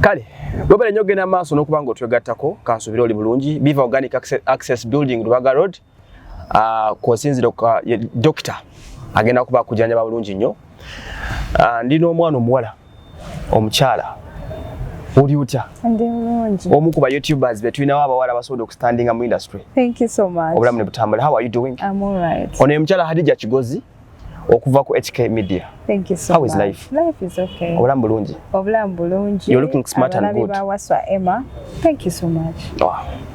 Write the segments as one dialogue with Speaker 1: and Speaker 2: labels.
Speaker 1: Kale bwebale nnyo genda maaso n'okuba ng'otwegattako kansuubira oli bulungi Beaver Organic Access Building Lubaga Road kw'osinzira dokita agenda kuba kujjanjaba bulungi nnyo. Ndi n'omwana omuwala omukyala oli utya?
Speaker 2: Ndi bulungi.
Speaker 1: Omu ku ba YouTubers be tulinawo abawala abasobola okustandinga mu industry.
Speaker 2: Thank you so much.
Speaker 1: Obulamu ne butambula. How are you doing?
Speaker 2: I'm all right.
Speaker 1: Ono ye mukyala Hadija Kigozi okuva ku HK Media.
Speaker 2: Thank you so
Speaker 1: much. How
Speaker 2: is
Speaker 1: life?
Speaker 2: Life is okay.
Speaker 1: Obulamu bulungi.
Speaker 2: Obulamu bulungi.
Speaker 1: You're looking smart and good.
Speaker 2: Abalabi bawaswa Emma. Thank you so much.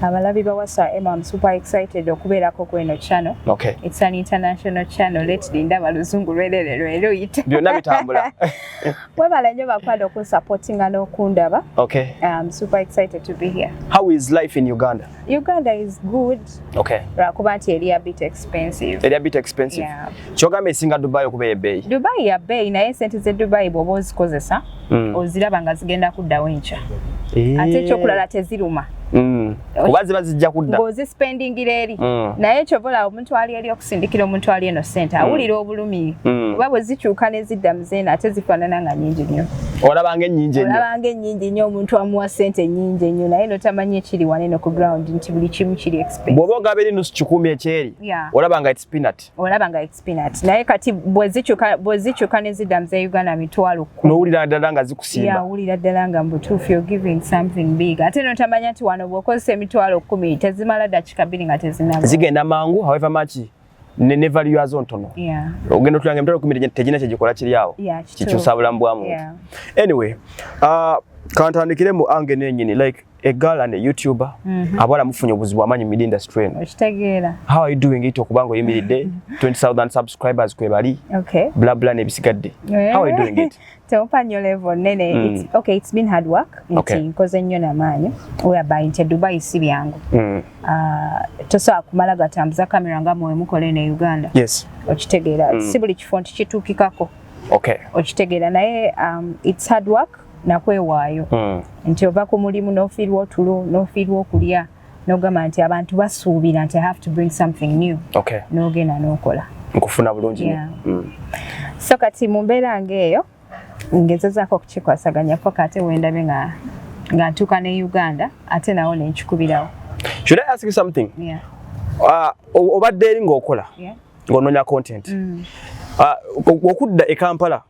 Speaker 2: Abalabi bawaswa Emma, I'm super excited okubeerako ku eno channel.
Speaker 1: Okay.
Speaker 2: It's an international channel. Let's linda baluzungu lwelero yite.
Speaker 1: Byonna bitambula.
Speaker 2: Webala nnyo bakwada okusupportinga n'okundaba.
Speaker 1: Okay.
Speaker 2: I'm super excited to be here.
Speaker 1: How is life in Uganda?
Speaker 2: Uganda is good.
Speaker 1: Okay.
Speaker 2: Lwakuba nti eri a bit expensive.
Speaker 1: Eri a bit expensive.
Speaker 2: Yeah.
Speaker 1: Kyogamba esinga Dubai okuba ebbeeyi.
Speaker 2: Dubai ya bei naye sente ze Dubai bw'oba ozikozesa oziraba nga zigenda kuddawo enkya. Ate ekyokulala teziruma.
Speaker 1: Oba ziba zijja kudda.
Speaker 2: Ng'ozispendingira eri. Naye ekyobola omuntu ali eri okusindikira omuntu ali eno sente awulira obulumi. Oba bwe zikyuka ne zidda mu zeena ate zifaanana nga nnyingi nnyo.
Speaker 1: Olabanga ennyingi ennyo.
Speaker 2: Olabanga ennyingi nnyo omuntu amuwa sente nnyingi ennyo naye notamanyi ekiri wano eno ku ground nti buli kimu kiri expensive.
Speaker 1: Bw'oba ogaba eri nusu kikumi ekyeri olabanga it's peanut.
Speaker 2: Olabanga it's peanut. Naye kati bwe zikyuka ne zidda mu ze Uganda mitwalo 10.
Speaker 1: N'owulira ddala nga zikusimba.
Speaker 2: Owulira ddala nga mbutuufu you're giving something big. Ate notamanya nti wano bw'okozesa emitwalo 10 tezimala dakika 2 nga tezinaba.
Speaker 1: Zigenda mangu however much ne value yazo ntono. Ogenda otulanga emitwalo 10 tegina kye gikola kiri awo. Kikyusa bulamu bwa muntu. Anyway, kantandikire mu ange n'ennyini like a girl and a YouTuber. Abawala mufunye obuzibu amanyi mu industry eno.
Speaker 2: Okitegeera.
Speaker 1: How are you doing it okubanga oyimiridde 20,000 subscribers kwebali? Okay. Bla bla n'ebisigadde. How are you doing it?
Speaker 2: Teopanyo level nene. It's been hard work. Nkoze nnyo n'amaanyi. Whereby nti Dubai si byangu. Tosobola kumala gatambuza kamera nga mwe mukola ne Uganda.
Speaker 1: Yes.
Speaker 2: Okitegeera. Si buli kifo nti kituukikako.
Speaker 1: Okay.
Speaker 2: Okitegeera naye it's hard work. Nakwewaayo nti ova ku mulimu n'ofiirwa otulo n'ofiirwa okulya n'ogamba nti abantu basuubira nti I have to bring something new.
Speaker 1: Okay.
Speaker 2: N'ogenda n'okola.
Speaker 1: Nkufuna bulungi.
Speaker 2: So kati mu mbeera ng'eyo ngezezaako okukikwasaganya paka ate wendabye nga ntuuka ne Uganda ate nawo ne nkikubirawo.
Speaker 1: Should I ask you something?
Speaker 2: Yeah.
Speaker 1: Obadde eri ng'okola ng'onoonya content. Okudda e Kampala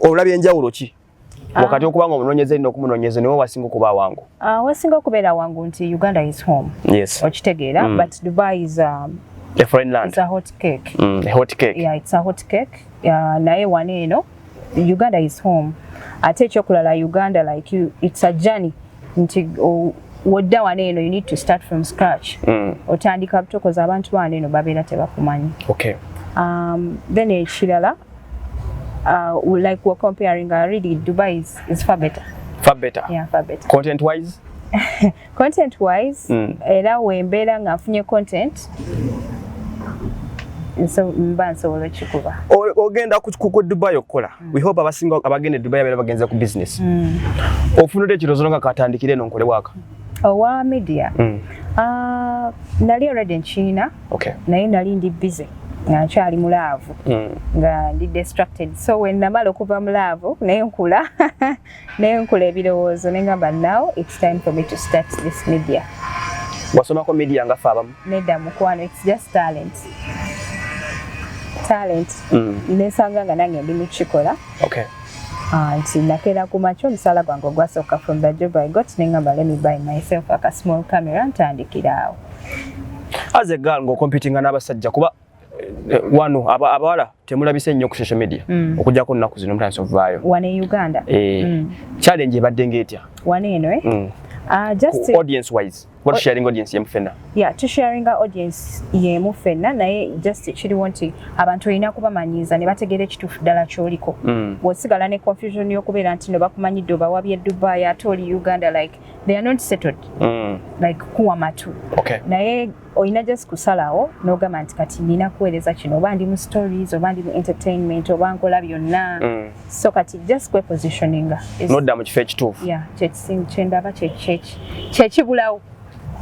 Speaker 1: olabye enjawulo ki? Wakati okubanga omunoonyeze nnyo okumunoonyeze niwe wasinga okuba wangu.
Speaker 2: Wasinga okubeera wangu nti Uganda is home.
Speaker 1: Yes.
Speaker 2: Okitegeera but Dubai is a
Speaker 1: foreign land.
Speaker 2: It's a hot cake.
Speaker 1: A hot cake.
Speaker 2: Yeah, it's a hot cake. Naye wano eno Uganda is home. Ate ekyokulala Uganda like it's a journey. Nti wodda wano eno you need to start from scratch. Otandika butokoza abantu wano eno babeera tebakumanyi.
Speaker 1: Okay.
Speaker 2: Then ekirala like we're comparing really Dubai is far better.
Speaker 1: Far better.
Speaker 2: Yeah, far better.
Speaker 1: Content wise?
Speaker 2: Content wise, era wembeera nga nfunye content. So mba nsobola okikuba.
Speaker 1: Ogenda ku Dubai okukola. We hope abasinga abagenda Dubai abeera bagenze ku business. Ofunudde ekirozo nga katandikire eno nkole waka.
Speaker 2: Owa media. Nali already in China.
Speaker 1: Okay.
Speaker 2: Naye nali ndi busy. Nkyali mulaavu nga ndi distracted so when namala okuva mulaavu naye nkula ebirowoozo ne ngamba now it's time for me to start this media.
Speaker 1: Wasomako media nga faabamu?
Speaker 2: Nedda mukwano, it's just talent. Nesanga nga nange ndi mukikola.
Speaker 1: Okay.
Speaker 2: Nti nakeera ku makya omusaala gwange ogwasooka from the job I got ne ngamba let me buy myself a small camera ntandikira awo.
Speaker 1: As a girl ng'ocompetinga n'abasajja kuba wano abawala temulabise nnyo ku social media okujjako nnaku zino mutandise okuvaayo
Speaker 2: wano e Uganda.
Speaker 1: Challenge ebadde ng'etya
Speaker 2: wano eno just
Speaker 1: audience wise what sharing audience yemu fenna?
Speaker 2: Yeah, to sharing audience yemu fenna naye just kiriwo nti abantu olina kubamanyiiza ne bategeera ekituufu ddala ky'oliko. Bw'osigala ne confusion y'okubeera nti no bakumanyidde obawabye Dubai ate oli Uganda like they are not settled. Like kuwa matu.
Speaker 1: Okay.
Speaker 2: Naye olina just kusalawo n'ogamba nti kati nina kuweereza kino oba ndi mu stories oba ndi mu entertainment oba nkola byonna. So kati just kwe positioninga.
Speaker 1: Nodda mu kifo ekituufu.
Speaker 2: Yeah, kyendaba kyekibulawo.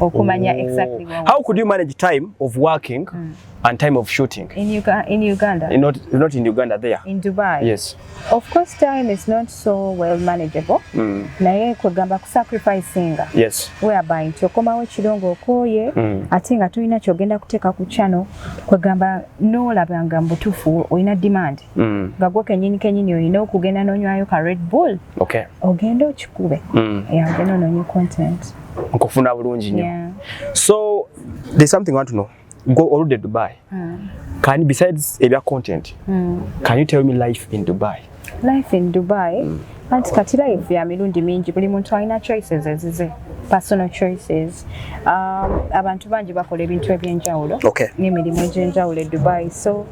Speaker 2: okumanya exactly
Speaker 1: how could you manage time of working and time of shooting
Speaker 2: in Uganda?
Speaker 1: Not in Uganda, there
Speaker 2: In Dubai.
Speaker 1: Yes.
Speaker 2: Of course, time is not so well manageable. Naye kwegamba kusacrificinga.
Speaker 1: Yes.
Speaker 2: Whereby nti okomawo ekirungo okooye ate nga tulina kyogenda kuteeka ku channel kwegamba n'olabanga mbutuufu olina demand. Nga gwe kenyini olina okugenda n'onywayo ka Red Bull.
Speaker 1: Okay.
Speaker 2: Ogenda okikube. Ogenda onoonye content.
Speaker 1: Nkufuna bulungi nnyo.
Speaker 2: Yeah.
Speaker 1: So there's something I want to know. Go already to Dubai. Can you, besides ebya content, can you tell me life in Dubai?
Speaker 2: Life in Dubai, anti kati life ya mirundi mingi buli muntu alina choices ezize, personal choices. Abantu bangi bakola ebintu ebyenjawulo.
Speaker 1: Okay.
Speaker 2: N'emirimu egy'enjawulo e Dubai. So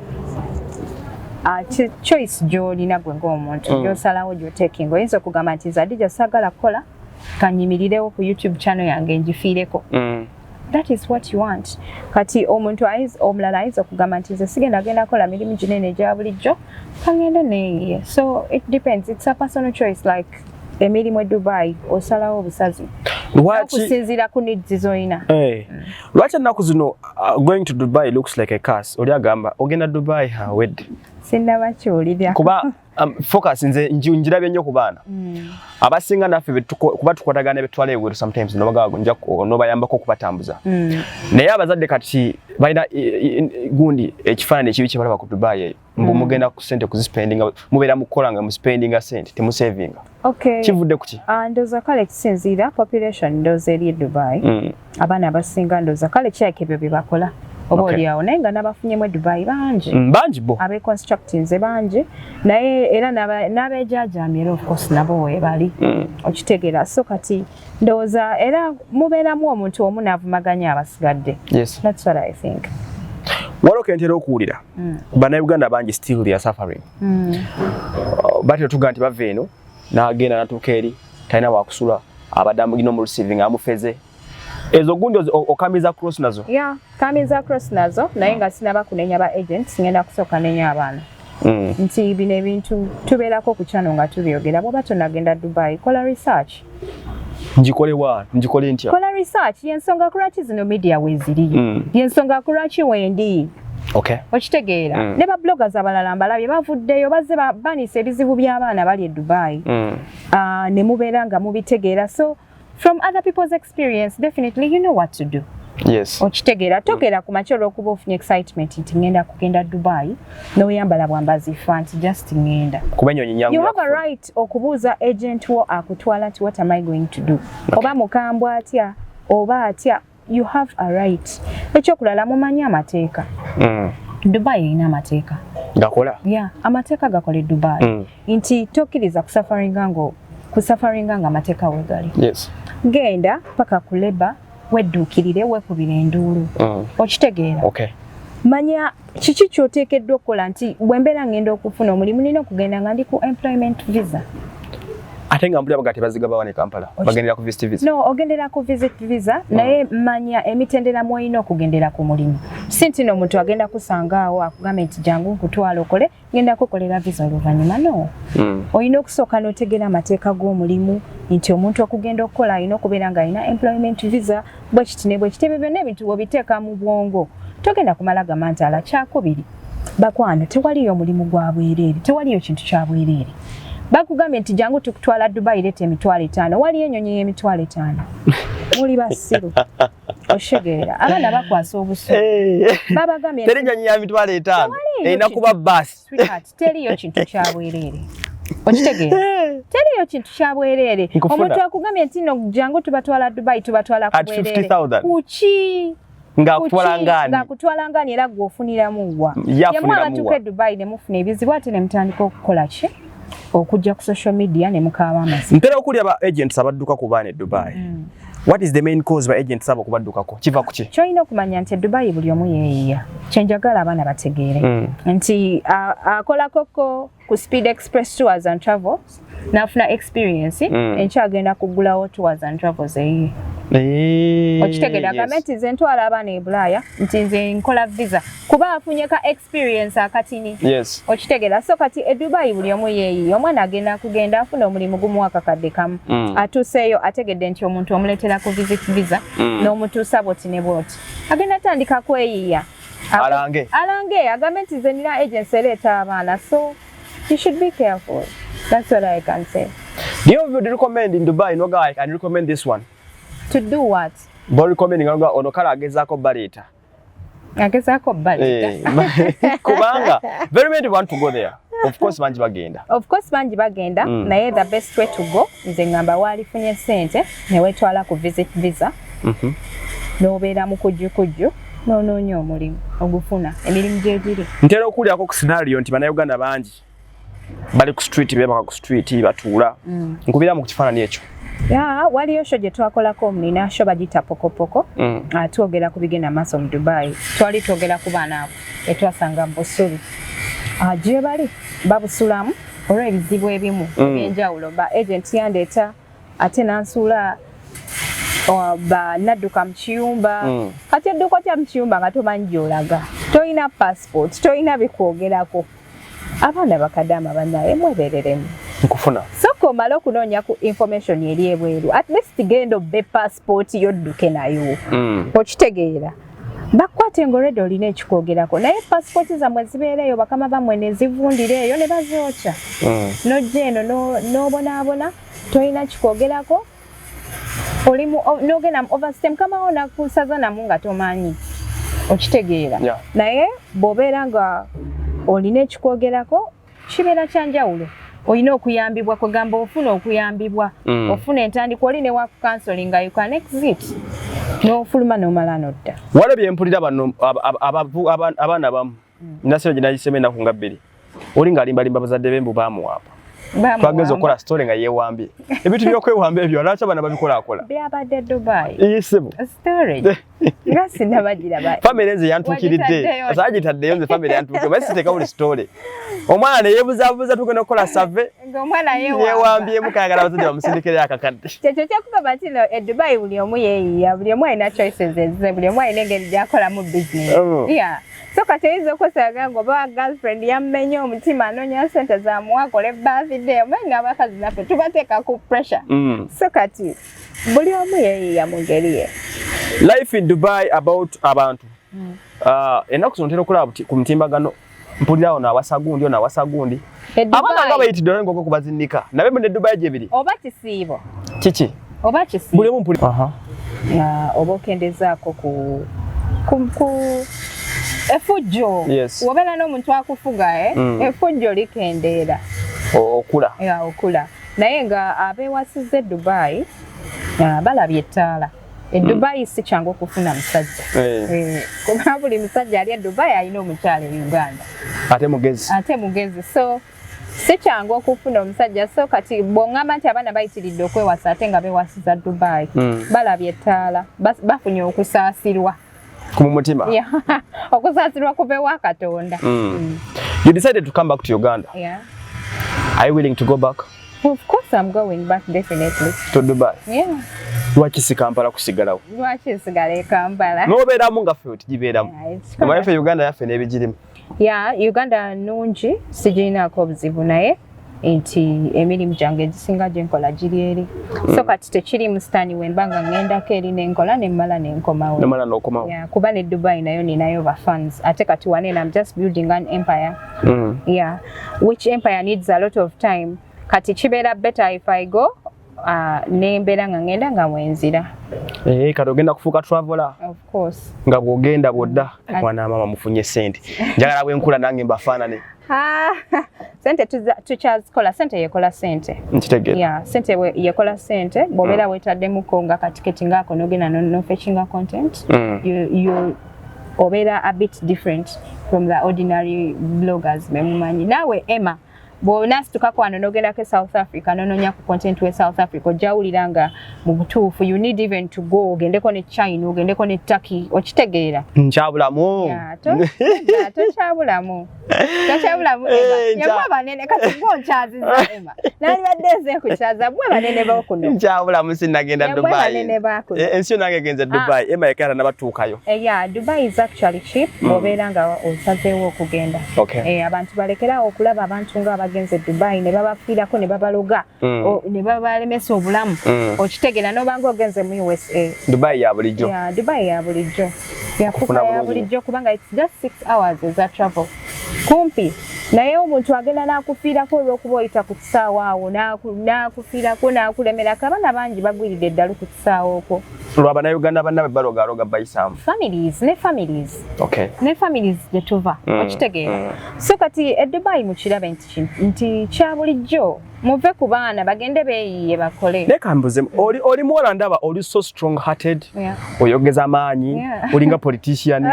Speaker 2: choice gy'olina gwe ng'omuntu gy'osalawo gy'otaking. Oyinza okugamba nti Hadija saagala kukola kanyimirirewo ku YouTube channel yange ngifiireko. That is what you want. Kati omuntu omulala ayinza okugamba nti nze sigenda genda kola mirimu ginene egya bulijjo kangende neeye. So it depends. It's a personal choice. Like emirimu e Dubai osalawo obusazi. Okusinziira ku needs z'olina.
Speaker 1: Lwaki ennaku zino going to Dubai looks like a curse? Oli agamba ogenda Dubai wedde.
Speaker 2: Sinnaba kiwulira.
Speaker 1: Kuba focus nze njirabye nnyo ku baana. Abasinga naffe kuba tukwatagana ebitwala eweeru sometimes nobayambako okubatambuza. Naye abazadde kati balina gundi ekifaananyi ekibi kye balaba ku Dubai. Mugenda ku ssente kuzispendinga, mubeera mukola nga muspendinga ssente temusavinga.
Speaker 2: Okay.
Speaker 1: Kivudde ku ki?
Speaker 2: Ndooza kale kisinziira population ndooza eri e Dubai. Abaana abasinga ndooza kale kyako ebyo bye bakola. Oba oliawo naye nga n'abafunyemu e Dubai bangi.
Speaker 1: Bangi bo.
Speaker 2: Abeconstructinze bangi. Naye era n'abejajaamira of course nabo weebali. Okitegeera. So kati ndowooza era mubeeramu omuntu omu n'avumaganya abasigadde.
Speaker 1: Yes.
Speaker 2: That's what I think.
Speaker 1: Waliwo kentera okuwulira. Bannayuganda bangi still they are suffering. Batyo tuga nti bava eno n'agenda n'atuuka eri talina wakusula abadde amugina mu receiving amufeze. Ezo gundi okamiza cross nazo?
Speaker 2: Yeah, kamiza cross nazo naye nga sinaba kunenya ba agents ngenda kusooka nenya abaana. Nti bino ebintu tubeerako ku channel nga tubyogera bw'oba tonagenda Dubai kola research.
Speaker 1: Njikole ntya?
Speaker 2: Kola research yensonga kulwaki zino media weeziri. Yensonga kulwaki wendi.
Speaker 1: Okay.
Speaker 2: Okitegeera. Ne ba bloggers abalala mbalabye bavuddeyo bazze banisa ebizibu by'abaana bali e Dubai. Ne mubeera nga mubitegeera. So from other people's experience, definitely you know what to do.
Speaker 1: Yes.
Speaker 2: Okitegeera togera ku makyo okuba ofunye excitement nti ngenda kugenda Dubai n'oyambala bwambazi fanti just ngenda.
Speaker 1: Kuba ennyonyi nyangu.
Speaker 2: You have a right okubuuza agent wo akutwala nti what am I going to do? Okay. Oba mukambwa atya oba atya, you have a right. Ekyokulala mumanyi amateeka. Dubai erina amateeka.
Speaker 1: Gakola?
Speaker 2: Yeah, amateeka gakola Dubai. Nti tokkiriza kusafaringa nga amateeka wegali.
Speaker 1: Yes.
Speaker 2: Genda paka kuleba wedduukirire wekubira enduulu. Okitegeera.
Speaker 1: Okay.
Speaker 2: Manya kiki ky'oteekeddwa okukola nti bwe mbeera ngenda okufuna omulimu nina okugenda nga ndi ku employment visa.
Speaker 1: Ate nga mpulira bagati bazigaba wane Kampala. Bagendera ku visit visa.
Speaker 2: No, ogendera ku visit visa naye manya emitendera mwolina okugendera ku mulimu. Sintino omuntu agenda kusangaawo akugamba nti jangu nkutwala okole ngenda kukolera visa oluvannyuma no. Olina okusooka n'otegeera amateeka g'omulimu nti omuntu okugenda okukola alina okubeera nga alina employment visa bwe kiti ne bwe kiti ebyo byonna ebintu obiteeka mu bwongo. Togenda kumala gamba nti ala kyakubiri. Bakwana tewaliyo omulimu gwa bwereere, tewaliyo kintu kya bwereere. Bakugambye nti jangu tukutwala Dubai lete emitwalo 5. Waliyo ennyonyi y'emitwalo 5. Muli basiru. Oshegeera. Abaana bakwasa obusu. Babagambye
Speaker 1: teri ennyonyi ya mitwalo 5. Erina kuba basi.
Speaker 2: Sweetheart, teriyo kintu kya bwereere. Okitegeera. Teriyo kintu kya bwereere. Omuntu akugambye nti no jangu tubatwala Dubai tubatwala ku bwereere. Kuki? Ngakutwala ngani era gw'ofuniramu wa. Yamwe abatuuka e Dubai ne mufuna ebizibu ate ne mutandika okukola ki? Okujja ku social media ne mukaaba amazima.
Speaker 1: Ntera okulya ba agents abadduka ku baana e Dubai. What is the main cause ba agents abo kubaddukako? Kiva ku ki?
Speaker 2: Kyolina okumanya nti e Dubai buli omu yeeyiya. Kyenjagala abaana bategeere. Nti akola koko ku Speed Express Tours and Travels n'afuna experience enkyagenda kugulawo Tours and Travels eyiye. Okitegera gavumenti nze ntwala abaana e Bulaaya nti nze nkola visa kuba afunye ka experience akatini. Okitegera so kati e Dubai buli omu yeeyi omwana agenda kugenda afuna omulimu gumu akakadde kamu atuuseeyo ategedde nti omuntu omuleetera ku visit visa n'omutuusa bwoti ne bwoti agenda tandika kweyiiya alange gavumenti nze nina agency ereeta abaana so you should be careful. That's what I can say.
Speaker 1: Do you recommend in Dubai? No guy can recommend this one.
Speaker 2: To do what?
Speaker 1: But recommending ono kala agezako baleta.
Speaker 2: Agezako baleta.
Speaker 1: Kubanga very many want to go there. Of course banji bagenda. Naye the best way to go nze ngamba walifunye sente ne wetwala ku visit visa. Nobeera mu kujju n'onoonya omulimu ogufuna emirimu gyegiri. Ntera okulyako ku scenario nti bannayuganda bangi bali ku street bebaka ku street batuula nkubira mu kifaananyi ekyo.
Speaker 2: Waliyo show gye twakolako omunina show bagita pokopoko twogera ku bigenda maaso mu Dubai twali twogera ku baana abo etwasanga Buzibu gye bali babusulamu olw'ebizibu ebimu ebyenjawulo ba agent yandeeta ate nansuula ba nadduka mu kiyumba kati edduuka otya mu kiyumba nga tomanyi gy'olaga toyina passport toyina bikwogerako abaana bakadama bannaye mwebereremu
Speaker 1: nkufuna
Speaker 2: soko malo kunoonya ku information eri ebweru at least gendo be passport yodduke nayo okitegeera bakwate ngorede olina ekikwogerako naye passport zammwe zibeereyo bakama bamwe ne zivundireeyo ne bazookya nojja eno n'obonaabona toyina kikwogerako olimu n'ogenda mu overstay mukamawo nakusaza namu nga tomanyi okitegeera naye bw'obeera nga olina ekikwogerako kibeera kyanjawulo olina okuyambibwa kugamba ofuna okuyambibwa ofuna entandikwa oli ne wa counseling nga you can exit n'ofuluma n'omala n'odda.
Speaker 1: Walabye mpulira bano abaana bamu nasiro gye nagisema ennaku nga bbiri oli ng'alimbalimba bazadde b'embu baamuwaapa twageza okukola story nga yeewambye ebintu by'okwewamba ebyo lwaki abaana babikolakola
Speaker 2: byabadde Dubai
Speaker 1: iyisemu
Speaker 2: story nga sinnabagira
Speaker 1: family nze yantuukiridde asagitaddeyo nze family yantuukire basi siteeka buli story omwana ne yeebuzaabuza tugenda okukola save
Speaker 2: ng'omwana
Speaker 1: yeewambyemu kayagala abazadde bamusindikire akakadde
Speaker 2: kyekyo kyakugamba nti no e Dubai buli omu yeeyiya buli omu alina choices ezize buli omu alina engeri gy'akolamu business so kati oyinza okusaga ng'oba girlfriend yammenye omutima anoonya sente zaamuwakole birthday omanyi ng'abakazi naffe tubateeka ku pressure so kati buli omu yeeyiya mu ngeri ye.
Speaker 1: Life in Dubai about abantu ennaku zino ntera okulaba ku mutimbagano mpulira ono awasa gundi abaana nga bayitidde olw'engogo kubazinnika nabe mu ne Dubai gye biri
Speaker 2: oba kisiibo
Speaker 1: kiki
Speaker 2: oba kisiibo
Speaker 1: buli omu mpulira
Speaker 2: oba okendezaako ku efujjo wobeera n'omuntu akufuga efujjo likendeera okula naye nga abeewasizza Dubai balabye ettaala Dubai si kyangu okufuna musajja kuba buli musajja ali e Dubai alina omukyala e Uganda ate mugezi so si kyangu okufuna omusajja so kati bw'oŋŋamba nti abaana bayitiridde okwewasa ate nga beewasiza Dubai balabye ettaala bafunye okusaasirwa
Speaker 1: ku mutima
Speaker 2: okusaasirwa kubeewa Katonda.
Speaker 1: You decided to come back to Uganda. Are you willing to go back?
Speaker 2: Of course I'm going back definitely.
Speaker 1: To Dubai? Lwaki si Kampala kusigalawo?
Speaker 2: Lwaki nsigala e Kampala?
Speaker 1: N'obeeramu nga ffe otigibeeramu. Omanyi ffe Uganda yaffe n'ebigirimu.
Speaker 2: Uganda nnungi sigirinaako obuzibu naye nti emirimu gyange egisinga gye nkola giri eri so kati tekiri mu sitaani wemba nga ŋŋendako eri n'enkola nemmala n'enkomawo kuba ne Dubai nayo ninayo ba fans ate kati wanena I'm just building an empire which empire needs a lot of time kati kibeera better if I go nembeera nga ŋŋenda nga mwenzira
Speaker 1: kati ogenda kufuuka traveler
Speaker 2: of course
Speaker 1: nga bw'ogenda bw'odda mwana maama mufunye sente njagala bwenkula nange mbafaanane
Speaker 2: sente tukyazikola sente yekola sente
Speaker 1: nkitegeera
Speaker 2: sente yekola sente bw'obeera weetaddemuko nga katiketi ngaako n'ogenda no-fetchinga content you obeera a bit different from the ordinary bloggers bemumanyi naawe Emma bw'onasituka kwano n'ogenda ke South Africa n'onoonya ku content we South Africa ojjawulira nga mu butuufu you need even to go ogendeko ne China ogendeko ne Turkey okitegeera
Speaker 1: nkyabulamu
Speaker 2: tokyabulamu yabwe banene kati ng'onkyaziza Emma nali badde nze nkukyaza bwe banene b'okuno
Speaker 1: nkyabulamu sinnagenda Dubai ensi yo nange genze Dubai Emma yekera nabatuukayo
Speaker 2: yeah Dubai is actually cheap obeera nga osazeewo okugenda abantu balekerawo okulaba abantu nga abagenze Dubai ne babafiirako ne babaloga ne babalemesa obulamu okitegeera n'obanga ogenze mu USA
Speaker 1: Dubai ya bulijjo
Speaker 2: Dubai ya bulijjo yafuuka ya bulijjo kubanga it's just 6 hours eza travel kumpi naye omuntu agenda n'akufiirako olw'okuba oyita ku kisaawa awo n'akufiirako n'akulemerako abaana bangi bagwiridde eddala ku kisaawa okwo
Speaker 1: lw'abannayuganda bannaabwe balogaloga bayisaamu
Speaker 2: ne families gye tuva okitegeera so kati Dubai mukirabe nti kya bulijjo muve ku baana bagende beeyiye bakole
Speaker 1: naye kambuze oli muwala ndaba oli so strong hearted oyogeza amaanyi olinga politician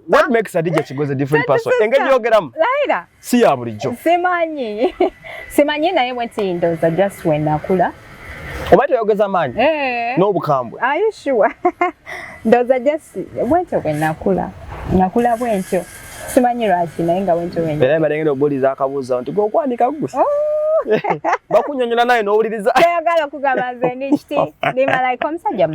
Speaker 1: what makes Hadija Kigozi a different person engeri yogeramu si ya bulijjo
Speaker 2: simanyi naye bwentindoza just when nakula
Speaker 1: oba toyogeza amaanyi n'obukambwe
Speaker 2: are you sure ndoza just bwentyo bwe nakula bwentyo simanyi lwaki naye nga bwentyo bwentyo
Speaker 1: era mbalengera obuuliza akabuuza nti gw'okwanika gwe bakunyonyola naye n'owuliriza
Speaker 2: teyagala okugamba nze nikiti nimalayika omusajja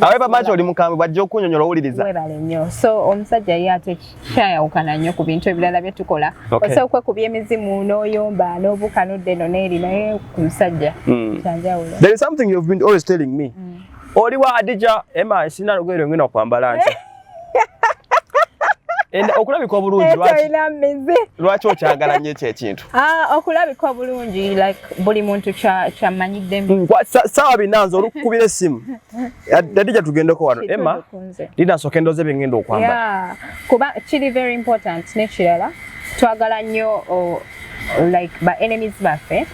Speaker 1: aweba maaki oli mukambwe bwajja okunyonyola owuliriza
Speaker 2: webale nnyo so omusajja ye ate kyayawukana nnyo ku bintu ebirala bye tukola osobola okwekubya emizimu n'oyomba n'obuuka n'oddeno n'eri naye ku musajja kyanjawulo
Speaker 1: there is something you've been always telling me oli wa Hadija Emma sina lugero ngina kwambala nti okulabika obulungi lwaki okyagala nnyo ekyo ekintu
Speaker 2: okulabika obulungi like buli muntu kyammanyiddemu
Speaker 1: saawa binanza olukukubira essimu Hadija tugendeko wano Emma linasooka endoozi bye ngenda okwambala
Speaker 2: kuba kiri very important n'ekirala twagala nnyo like ba enemies baffe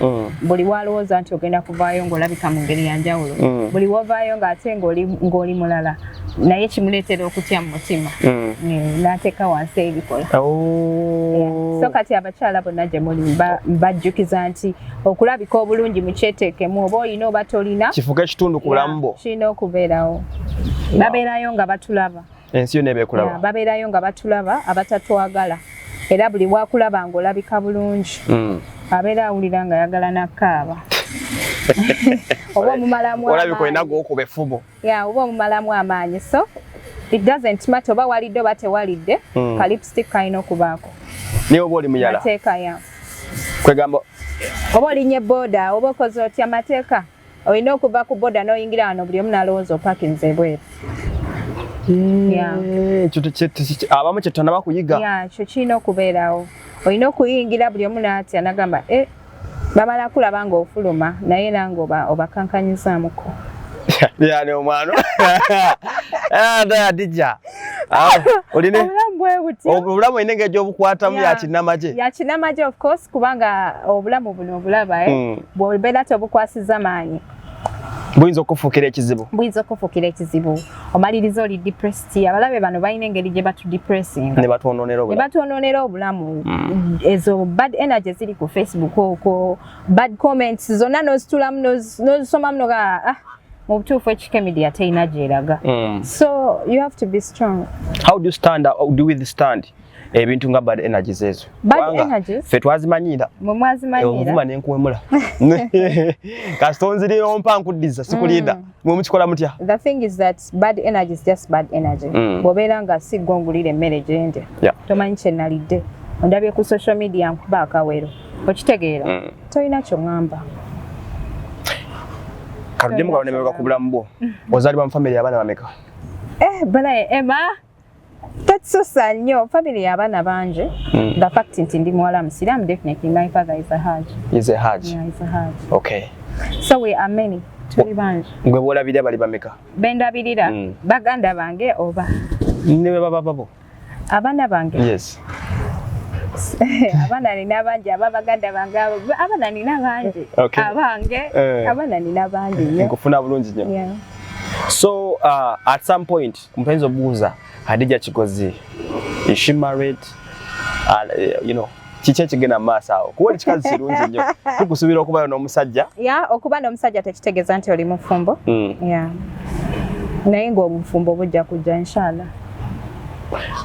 Speaker 2: buli walowooza nti ogenda kuvaayo ng'olabika mu ngeri ya njawulo buli wovaayo ng'ate ng'oli mulala naye kimuleetera okutya mu mutima n'ateeka wansi ebikola so kati abakyala bonna gye muli mbajjukiza nti okulabika obulungi mukyeteekemu oba olina oba tolina
Speaker 1: kifuka ekitundu ku bulamu bwo
Speaker 2: kirina okubeerawo babeerayo nga batulaba
Speaker 1: ensi yo nebeekulaba
Speaker 2: babeerayo nga batulaba abatatwagala era buli bwakulaba ng'olabika bulungi abeera awulira nga ayagala nakkaaba oba omumalamu
Speaker 1: olabika olina gw'okuba effubo
Speaker 2: oba omumalamu amaanyi so it doesn't matter oba walidde oba tewalidde ka lipstick kalina okubaako
Speaker 1: naye oba oli muyala
Speaker 2: mateeka
Speaker 1: kwegamba
Speaker 2: oba olinye booda oba okoze otya mateeka olina okuva ku booda n'oyingira wano buli omu n'alowooza opakinze ebweru
Speaker 1: abamu kyetana bakuyiga
Speaker 2: kyo kirina okubeerawo olina okuyingira buli omu n'atya nagamba bamala kulaba nga ofuluma naye nange obakankanyizaamuko
Speaker 1: yani omwana Hadija obulamu olina engeri gy'obukwatamu
Speaker 2: yakinamagye of course kubanga obulamu buno obulaba bw'obeera tobukwasiza maanyi
Speaker 1: buyinza okufuukira
Speaker 2: ekizibu omaliriza oli depressed abalabe bano balina engeri gye batudepressinga
Speaker 1: ne batwonoonera
Speaker 2: obulamu ezo bad energy ziri ku Facebook okwo bad comments zonna n'ozitulamu n'ozisomamu noga mu butuufu ekikemedia teyina gyeraga so you have to be strong.
Speaker 1: How do you stand or do we stand ebintu nga bad energies ezo ffe twazimanyira obuvuma nenkuwemula kastonziri ompa nkuddiza sikulinda mwe mukikola mutya
Speaker 2: the thing is that bad energy is just bad energy bw'obeera nga siggongulira emmere gyende tomanyi kyenalidde ondabye ku social media nkuba akawero okitegeera tolina kyoŋŋamba
Speaker 1: kaludde mugalo nemerwa ku bulamu bwo ozaalibwa mu family y'abaana bameka
Speaker 2: balaye Emma tetsusa nnyo family y'abaana bangi the fact nti ndi muwala musiraamu definitely my father is a Hajj.
Speaker 1: He's a Hajj.
Speaker 2: Yeah, he's a Hajj.
Speaker 1: Okay.
Speaker 2: So we are many. Tuli bangi.
Speaker 1: Gwe bw'olabirira bali bameka?
Speaker 2: Bendabirira baganda bange oba
Speaker 1: ne bababo
Speaker 2: abaana bange?
Speaker 1: Yes.
Speaker 2: Abaana nina bangi ababaganda bange abaana nina bangi abange abaana nina bangi nnyo
Speaker 1: nkufuna bulungi nnyo.
Speaker 2: Yeah.
Speaker 1: So at some point mpenzi obuuza Hadija Kigozi, is she married? You know, Kiki ekigenda mu maaso awo? Kuba ekikazi kirungi nnyo. Tukusuubira okuba n'omusajja.
Speaker 2: Okuba n'omusajja tekitegeeza nti oli mufumbo. Naye ng'obufumbo bujja kujja inshallah.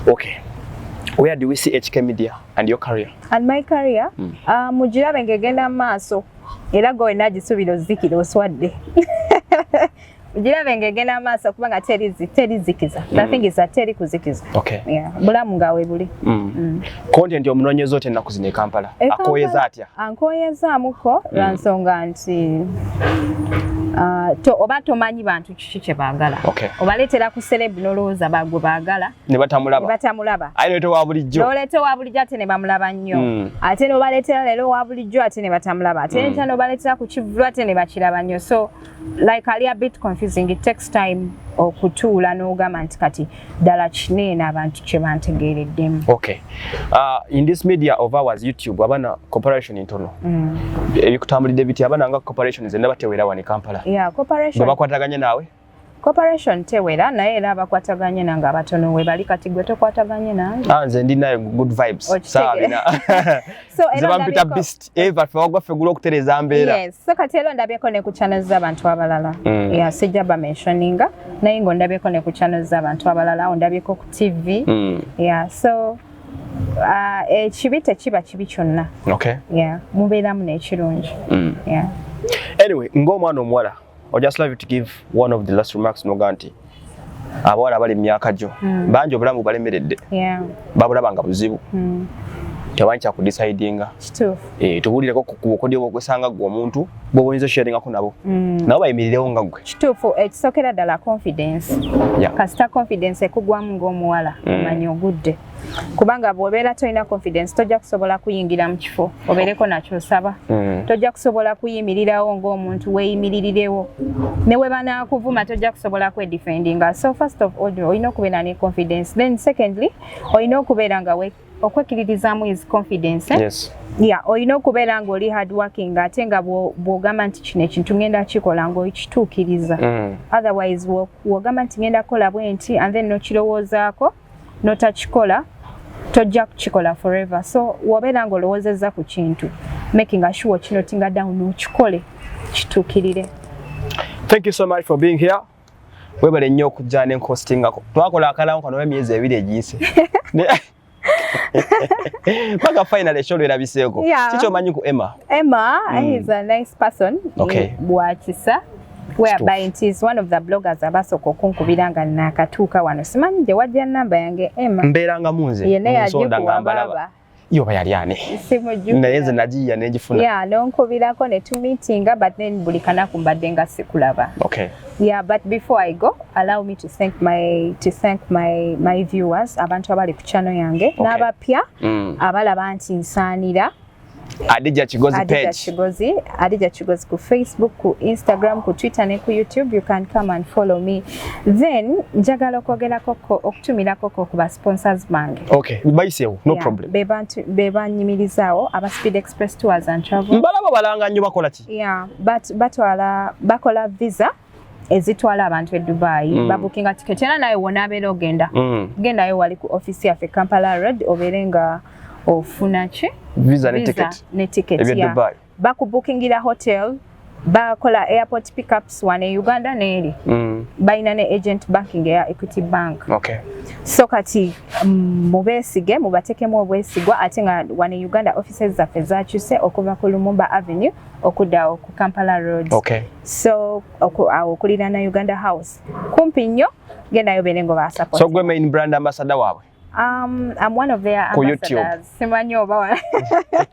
Speaker 1: Okay. Where do we see HK Media and your career?
Speaker 2: And my career? Mugirabe ng'egenda mu maaso. Era gwe nagisuubira ozikira oswadde. Mugirabe ng'egenda mu maaso kubanga teri zikiza. Nothing is teri kuzikiza.
Speaker 1: Okay.
Speaker 2: Bulamu nga weebuli.
Speaker 1: Content omunoonyeeza otya ennaku zino e Kampala? Akooyeza atya? Ankooyezaamuko lwa nsonga nti oba tomanyi bantu kiki kye baagala. Obaleetera ku celeb n'olowooza bagwe baagala. Ne batamulaba. Aye n'oleeta wa bulijjo. N'oleeta wa bulijjo ate ne bamulaba nnyo. Ate n'obaleetera leero wa bulijjo ate ne batamulaba. Ate n'enkya n'obaleetera ku kivulu ate ne bakiraba nnyo. So like ali a bit confusing. It takes time okutuula n'ogamba nti kati ddala kinene abantu kye bantegeereddemu. Okay. In this media of ours, YouTube, abana corporation ntono. Ebikutambulidde biti abana nga corporation zenna batewera wano e Kampala. Corporation. Bakwataganye naawe? Corporation tewera naye era bakwataganye nange abatono we bali kati gwe tokwataganye nange. Nze ndinayo good vibes. Sawa bina. So era mpita beast eva fawagwa fegula okutereza mbeera. Yes, so kati era ndabyeko ne ku channels z'abantu abalala. Sijja ba mentioninga naye ngo ndabyeko ne ku channels z'abantu abalala ondabyeko ku TV. So ekibi tekiba kibi kyonna. Okay. Mubeeramu n'ekirungi. Anyway, ng'omwana omuwala, I just love you to give one of the last remarks Noganti. Abawala bali myaka gyo. Bangi obulamu balemeredde. Babulaba nga buzibu. Tebanyi kya kudecidinga. Kituufu. Tubuulireko ku bukodyo bw'okwesanga gwe omuntu bw'obuyinza sharingako nabo. Nabo bayimirirewo nga gwe. Kituufu, ekisookera ddala confidence. Kasita confidence ekugwamu ng'omuwala omanyi ogudde. Kubanga bw'obeera tolina confidence tojja kusobola kuyingira mu kifo obeereko nakyo osaba. Tojja kusobola kuyimirirawo ng'omuntu weeyimiririrewo. Ne we banaakuvuma tojja kusobola kwedefendinga. So first of all olina okubeera ne confidence. Then secondly olina okubeera nga okwekiririzaamu is confidence. Yes. Olina okubeera ng'oli hard working ate nga bw'ogamba nti kino ekintu ngenda kikola ng'okituukiriza. Otherwise bw'ogamba nti ngenda kukola bwe nti and then nokirowoozaako notakikola tojja kukikola forever. So wobeera ng'olowoozezza ku kintu making sure kino tinga down n'okikole kituukirire. Thank you so much for being here. Webale nnyo okujja n'enkostingako. Twakola akalamu kano emyezi 2 egiyise. Paka finally show erabiseeko. Kicho manyi ku Emma. Emma is a nice person. Okay. Bwakisa whereby it is one of the bloggers abasoko kunkubiranga nakatuuka wano. Simanyi gye wajja namba yange Emma. Mbeeranga munze. Nsonda ng'ambalaba. Yo bayalyane. Simuju. Nayenze nagiya negifuna. Nonkubirako ne tu meetinga but then buli kanaku mbadde nga sikulaba. Okay. But before I go, allow me to thank my viewers, abantu abali ku channel yange, n'abapya abalaba nti nsaanira. Hadija Kigozi page. Hadija Kigozi ku Facebook, ku Instagram, ku Twitter ne ku YouTube. You can come and follow me. Then njagala okwogerako okutumirako ku ba sponsors bange. Okay, bayisewo, no problem. Beba nyimirizaawo aba Speed Express Tours and Travel. Mbalaba balanga nnyo bakola ki? But bakola visa ezitwala abantu e Dubai. Babukinga ticket era naye wona abeera ogenda. Gendayo wali ku office yaffe Kampala Road obeerenga ofuna ki? Visa ne ticket ya Dubai. Bakubukingira hotel, bakola airport pickups wane Uganda neeri. Baina ne agent banking ya Equity Bank. Okay. So kati mubeesige mubatekemu obwesigwa ate nga wane Uganda offices zaffe zakyuse okuva ku Lumumba Avenue okudda ku Kampala Road. Okay. So okulira na Uganda House. Kumpi nnyo gendayo berengo ba support. So gwe main brand ambassador waabwe? I'm one of their ambassadors. Simanyo bawa.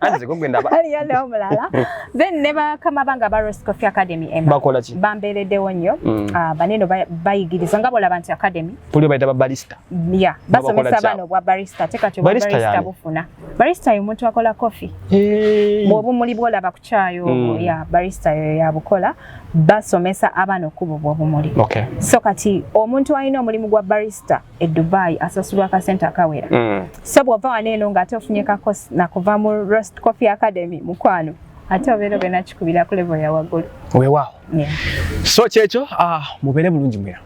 Speaker 1: Anze kugenda ba. Yale omulala. Then never kama banga ba Roast Coffee Academy Emma. Bakola ki? Bambereddewo nnyo. Baneno bayigiriza nga bola bantu academy. Puli bayita ba barista. Basomesa bano bwa barista. Teka kyo barista bufuna. Barista y'omuntu akola coffee. Bw'obumuli bw'olaba ku kyayo barista ya bukola. Basomesa abana okubo bw'obumuli. Okay. So kati omuntu alina omulimu gwa barista e Dubai asasulwa ka center akawera. So bw'ova waneeno ng'ate ofunye ka course na kuva mu Roast Coffee Academy mukwano. Ate obeera ogenda kikubira ku level ya waggulu. Weewaawo. So kyekyo mubeere bulungi mwera.